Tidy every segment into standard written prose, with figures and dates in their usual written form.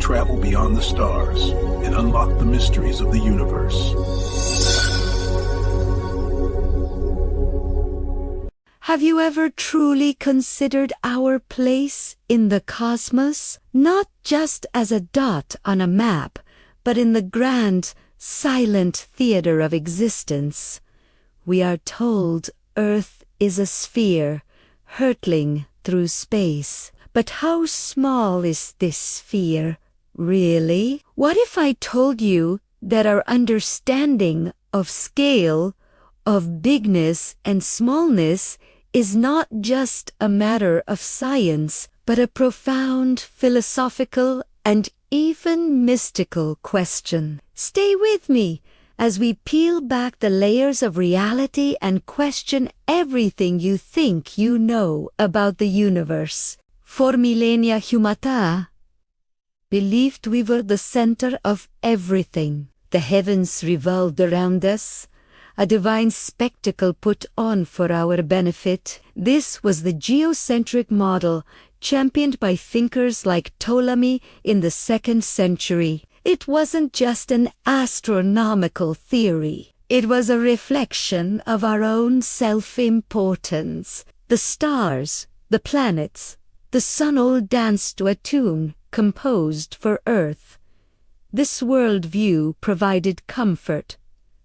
travel beyond the stars and unlock the mysteries of the universe. Have you ever truly considered our place in the cosmos? Not just as a dot on a map, but in the grand, silent theater of existence. We are told Earth is a sphere, hurtling through space. But how small is this sphere, really? What if I told you that our understanding of scale, of bigness and smallness is not just a matter of science, but a profound philosophical and even mystical question? Stay with me as we peel back the layers of reality and question everything you think you know about the universe. For millennia humanity believed we were the center of everything. The heavens revolved around us, a divine spectacle put on for our benefit. This was the geocentric model championed by thinkers like Ptolemy in the 2nd century. It wasn't just an astronomical theory. It was a reflection of our own self-importance. The stars, the planets, the sun all danced to a tune composed for Earth. This worldview provided comfort,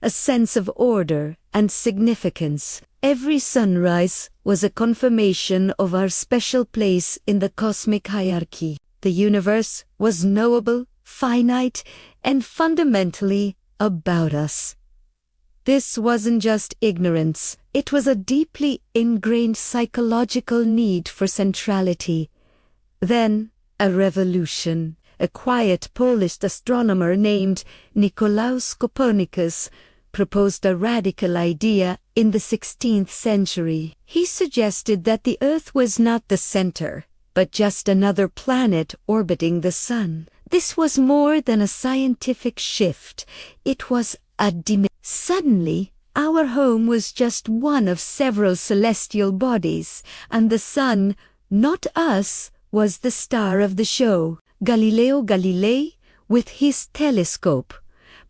a sense of order and significance. Every sunrise was a confirmation of our special place in the cosmic hierarchy. The universe was knowable, finite, and fundamentally about us. This wasn't just ignorance, it was a deeply ingrained psychological need for centrality. Then, a revolution. A quiet Polish astronomer named Nicolaus Copernicus proposed a radical idea in the 16th century. He suggested that the Earth was not the center, but just another planet orbiting the sun. This was more than a scientific shift. It was a dimension. Suddenly, our home was just one of several celestial bodies, and the sun, not us, was the star of the show. Galileo Galilei, with his telescope,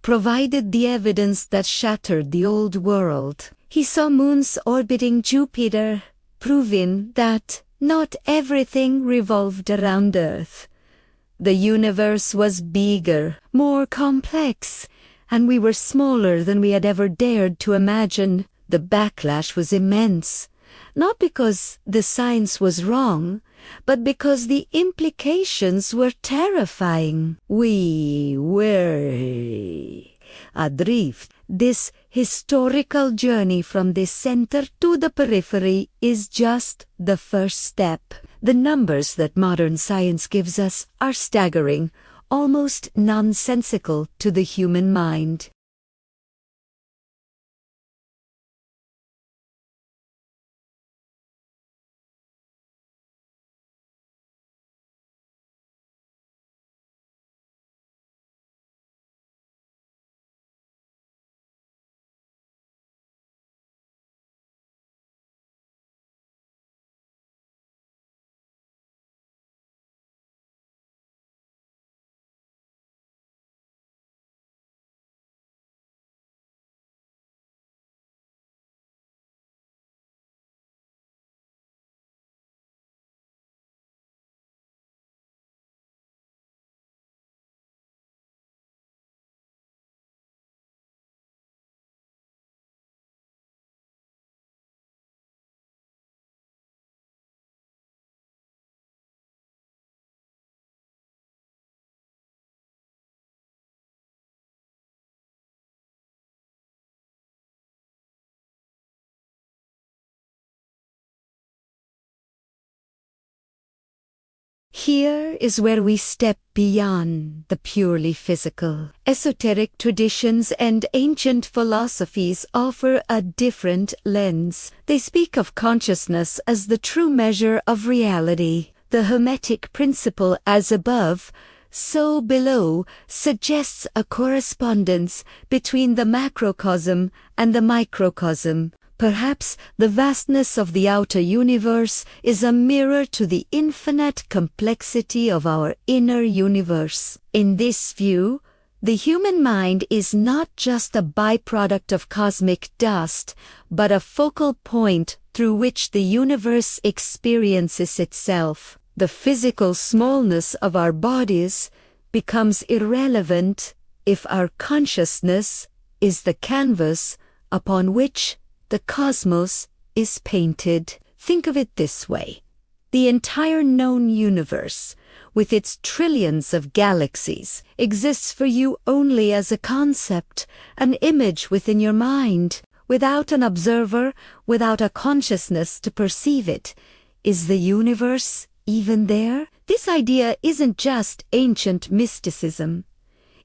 provided the evidence that shattered the old world. He saw moons orbiting Jupiter, proving that not everything revolved around Earth. The universe was bigger, more complex, and we were smaller than we had ever dared to imagine. The backlash was immense, not because the science was wrong, but because the implications were terrifying. We were adrift. This historical journey from the center to the periphery is just the first step. The numbers that modern science gives us are staggering, almost nonsensical to the human mind. Here is where we step beyond the purely physical. Esoteric traditions and ancient philosophies offer a different lens. They speak of consciousness as the true measure of reality. The Hermetic principle, as above, so below, suggests a correspondence between the macrocosm and the microcosm. Perhaps the vastness of the outer universe is a mirror to the infinite complexity of our inner universe. In this view, the human mind is not just a byproduct of cosmic dust, but a focal point through which the universe experiences itself. The physical smallness of our bodies becomes irrelevant if our consciousness is the canvas upon which the cosmos is painted. Think of it this way. The entire known universe, with its trillions of galaxies, exists for you only as a concept, an image within your mind, without an observer, without a consciousness to perceive it. Is the universe even there? This idea isn't just ancient mysticism.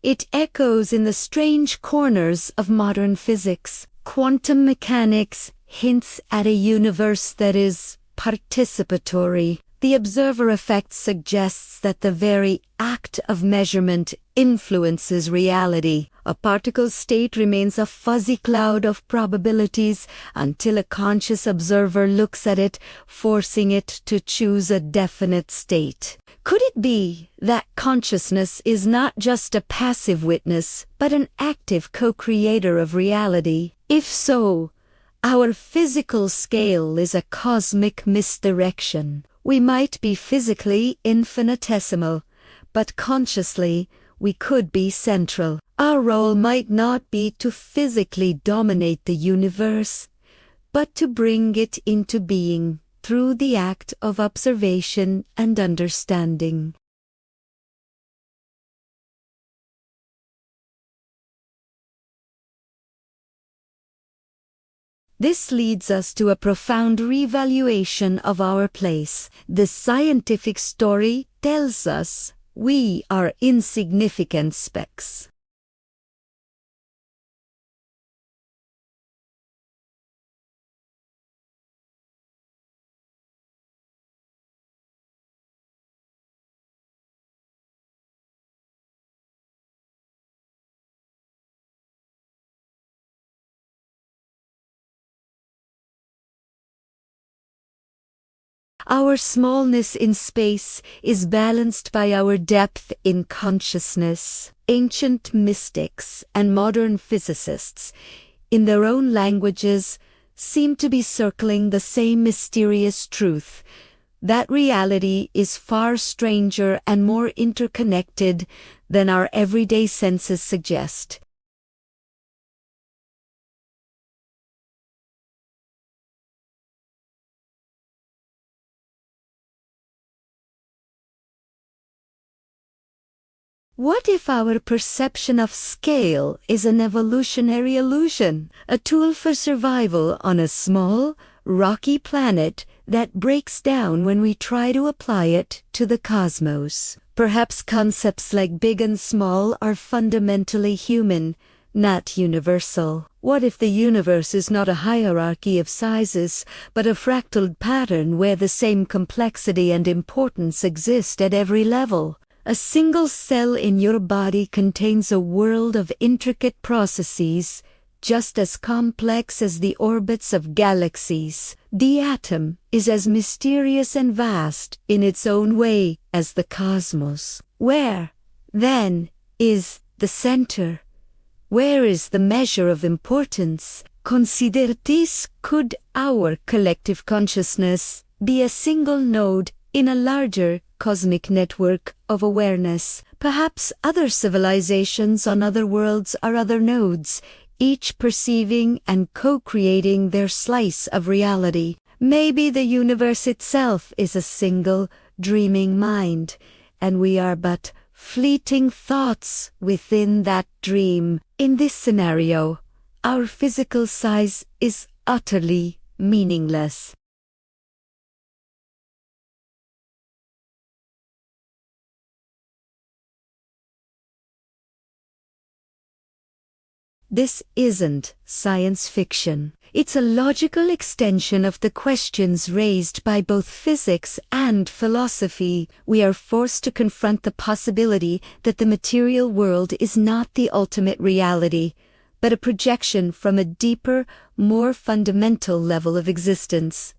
It echoes in the strange corners of modern physics. Quantum mechanics hints at a universe that is participatory. The observer effect suggests that the very act of measurement influences reality. A particle state remains a fuzzy cloud of probabilities until a conscious observer looks at it, forcing it to choose a definite state. Could it be that consciousness is not just a passive witness, but an active co-creator of reality? If so, our physical scale is a cosmic misdirection. We might be physically infinitesimal, but consciously we could be central. Our role might not be to physically dominate the universe, but to bring it into being through the act of observation and understanding. This leads us to a profound revaluation of our place. The scientific story tells us we are insignificant specks. Our smallness in space is balanced by our depth in consciousness. Ancient mystics and modern physicists, in their own languages, seem to be circling the same mysterious truth, that reality is far stranger and more interconnected than our everyday senses suggest. What if our perception of scale is an evolutionary illusion, a tool for survival on a small, rocky planet that breaks down when we try to apply it to the cosmos? Perhaps concepts like big and small are fundamentally human, not universal. What if the universe is not a hierarchy of sizes, but a fractaled pattern where the same complexity and importance exist at every level? A single cell in your body contains a world of intricate processes, just as complex as the orbits of galaxies. The atom is as mysterious and vast in its own way as the cosmos. Where, then, is the center? Where is the measure of importance? Consider this: could our collective consciousness be a single node in a larger cosmic network of awareness? Perhaps other civilizations on other worlds are other nodes, each perceiving and co-creating their slice of reality. Maybe the universe itself is a single, dreaming mind, and we are but fleeting thoughts within that dream. In this scenario, our physical size is utterly meaningless. This isn't science fiction. It's a logical extension of the questions raised by both physics and philosophy. We are forced to confront the possibility that the material world is not the ultimate reality, but a projection from a deeper, more fundamental level of existence.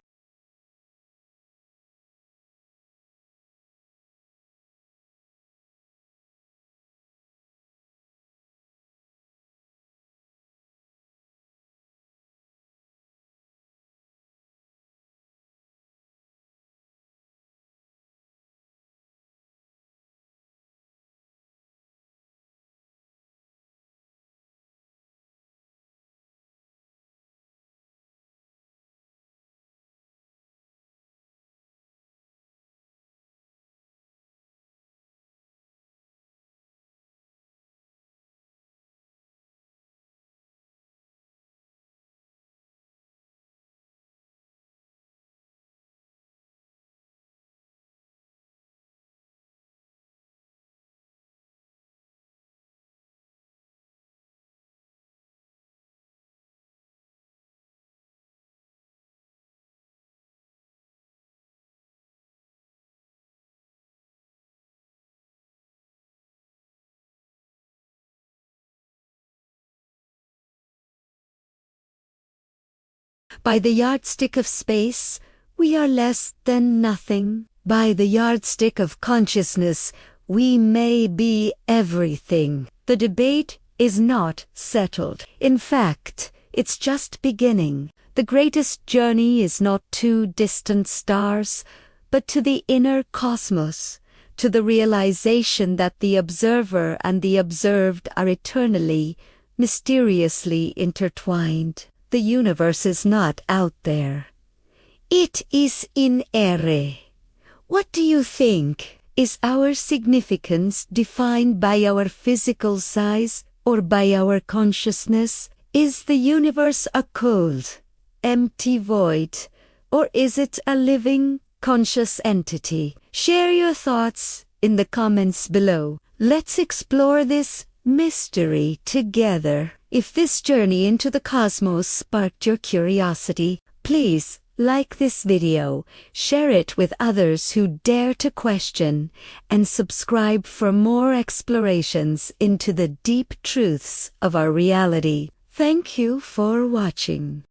By the yardstick of space, we are less than nothing. By the yardstick of consciousness, we may be everything. The debate is not settled. In fact, it's just beginning. The greatest journey is not to distant stars, but to the inner cosmos, to the realization that the observer and the observed are eternally, mysteriously intertwined. The universe is not out there. It is in ere. What do you think? Is our significance defined by our physical size or by our consciousness? Is the universe a cold, empty void, or is it a living, conscious entity? Share your thoughts in the comments below. Let's explore this mystery together. If this journey into the cosmos sparked your curiosity, please like this video, share it with others who dare to question, and subscribe for more explorations into the deep truths of our reality. Thank you for watching.